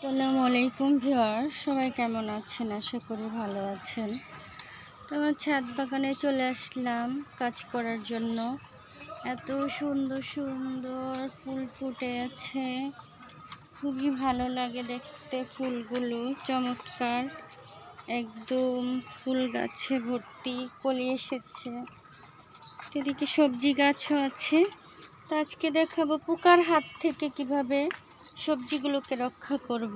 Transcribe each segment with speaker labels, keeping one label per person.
Speaker 1: আসসালামু আলাইকুম ভিউয়ার্স, সবাই কেমন আছেন? আশা করি ভালো আছেন। তো আমার ছাদ বাগানে চলে আসলাম কাজ করার জন্য। এত সুন্দর সুন্দর ফুল ফুটে আছে, খুবই ভালো লাগে দেখতে। ফুলগুলো চমৎকার, একদম ফুল গাছে ভর্তি, কলি এসেছে। এদিকে সবজি গাছও আছে। তো আজকে দেখাবো পোকার হাত থেকে কিভাবে সবজিগুলোকে রক্ষা করব।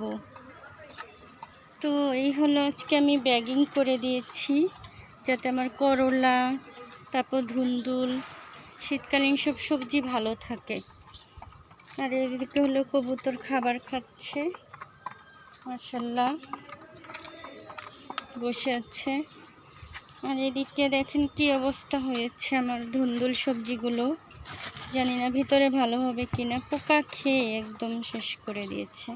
Speaker 1: তো এই হলো, আজকে আমি ব্যাগিং করে দিয়েছি যাতে আমার করলা, তারপর ধুন্দুল, শীতকালীন সব সবজি ভালো থাকে। আর এদিকে হলো কবুতর খাবার খাচ্ছে, মাশাআল্লাহ বসে আছে। আর এদিকে দেখেন কি অবস্থা হয়েছে আমার ধুন্দুল সবজিগুলো, জানি না ভিতরে ভালো হবে কিনা, পোকা খেয়ে একদম শেষ করে দিয়েছে।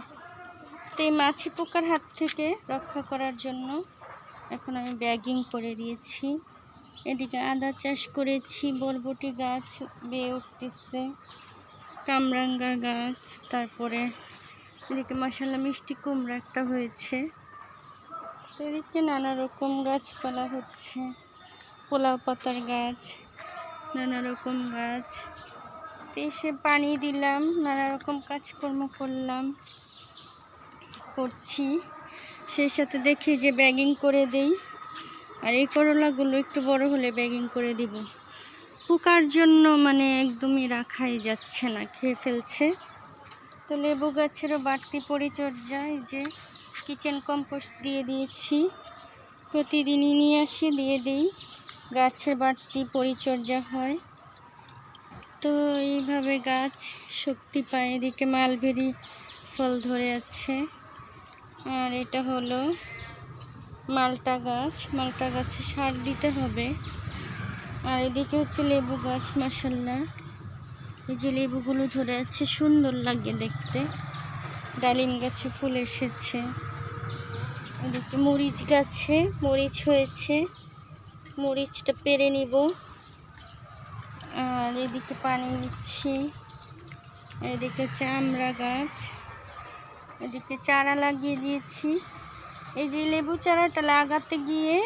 Speaker 1: তো এই মাছি পোকার হাত থেকে রক্ষা করার জন্য এখন আমি ব্যাগিং করে দিয়েছি। এদিকে আদা চাষ করেছি, বরবটি গাছ বেয়ে উঠতেছে, কামরাঙ্গা গাছ, তারপরে এদিকে মাশাআল্লাহ মিষ্টি কুমড়া একটা হয়েছে। তো এদিকে নানা রকম গাছপালা হচ্ছে, পোলাও পাতার গাছ, নানা রকম গাছ। তো এসে পানি দিলাম, নানা রকম কাজকর্ম করছি। সেই সাথে দেখি যে ব্যাগিং করে দেই। আর এই করলাগুলো একটু বড় হলে ব্যাগিং করে দিব। পোকার জন্য একদমই রাখাই যাচ্ছে না, খেয়ে ফেলছে। তো লেবু গাছেরও বাড়তি পরিচর্যা, এই যে কিচেন কম্পোস্ট দিয়ে দিয়েছি, প্রতিদিনই নিয়ে আসি দিয়ে দিই, গাছের বাড়তি পরিচর্যা হয়। তো এইভাবে গাছ শক্তি পায়। এদিকে মালবেরি ফল ধরে আছে। আর এটা হলো মালটা গাছ, মালটা গাছে সার দিতে হবে। আর এদিকে হচ্ছে লেবু গাছ, মাশাআল্লাহ এই যে লেবুগুলো ধরে আছে, সুন্দর লাগে দেখতে। ডালিম গাছে ফুল এসেছে। এদিকে মরিচ গাছে মরিচ হয়েছে, মরিচটা পেরে নিব। আর এদিকে পানি দিচ্ছি। এদিকে চামড়া গাছ, এদিকে চারা লাগিয়ে দিয়েছি। এই যে লেবু চারাটা লাগাতে গিয়ে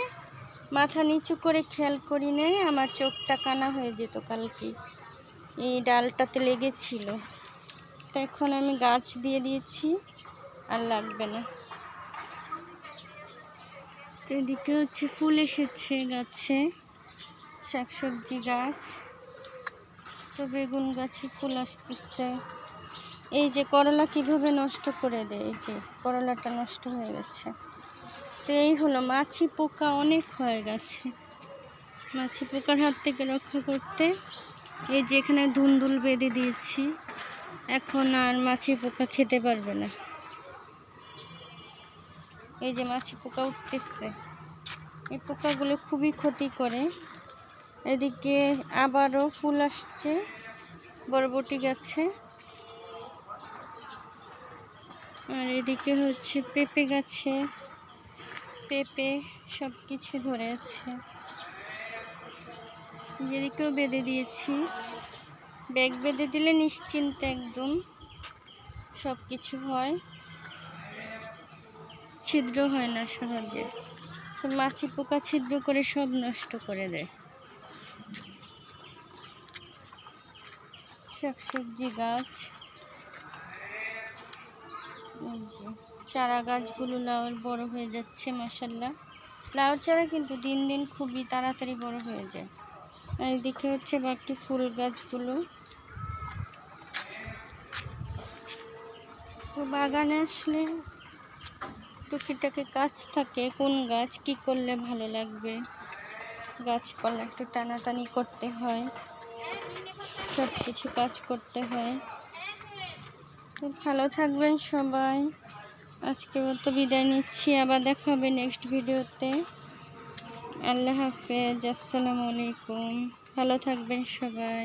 Speaker 1: মাথা নিচু করে খেয়াল করি নাই, আমার চোখটা কানা হয়ে যেত কালকে, এই ডালটাতে লেগেছিল। তো এখন আমি গাছ দিয়ে দিয়েছি, আর লাগবে না। তো এদিকে হচ্ছে ফুল এসেছে গাছে, শাকসবজি গাছ, তো বেগুন গাছে ফুল আসতেছে। এই যে করলা কিভাবে নষ্ট করে দেয়, এই যে করলাটা নষ্ট হয়ে গেছে। তো এই হলো, মাছি পোকা অনেক হয়ে গেছে। মাছি পোকার হাত থেকে রক্ষা করতে এই যে এখানে ধুন্দুল বেঁধে দিয়েছি, এখন আর মাছি পোকা খেতে পারবে না। এই যে মাছি পোকা উঠতেছে, এই পোকাগুলো খুবই ক্ষতি করে। এদিকে আবারও ফুল আসছে বরবটি গাছে। আর এদিকে হচ্ছে পেঁপে গাছে, পেঁপে সব কিছু ধরে আছে। এদিকেও বেঁধে দিয়েছি, ব্যাগ বেঁধে দিলে নিশ্চিন্তে একদম সব কিছু হয়, ছিদ্র হয় না সহজে। মাছি পোকা ছিদ্র করে সব নষ্ট করে দেয়। শাকসবজি গাছ, চারা গাছগুলো লাউয়ের বড় হয়ে যাচ্ছে, মাশাআল্লাহ। লাউর চারা কিন্তু দিন দিন খুবই তাড়াতাড়ি বড় হয়ে যায়। আর এদিকে হচ্ছে বাকি ফুল গাছগুলো। তো বাগানে আসলে টুকিটাকি কাজ থাকে, কোন গাছ কি করলে ভালো লাগবে, গাছপালা একটু টানাটানি করতে হয়, সব কিছু কাজ করতে হয়। তো ভালো থাকবেন সবাই, আজকে মতো বিদায় নিচ্ছি, আবার দেখা হবে নেক্সট ভিডিওতে। আল্লাহ হাফেজ, আসসালামু আলাইকুম, ভালো থাকবেন সবাই।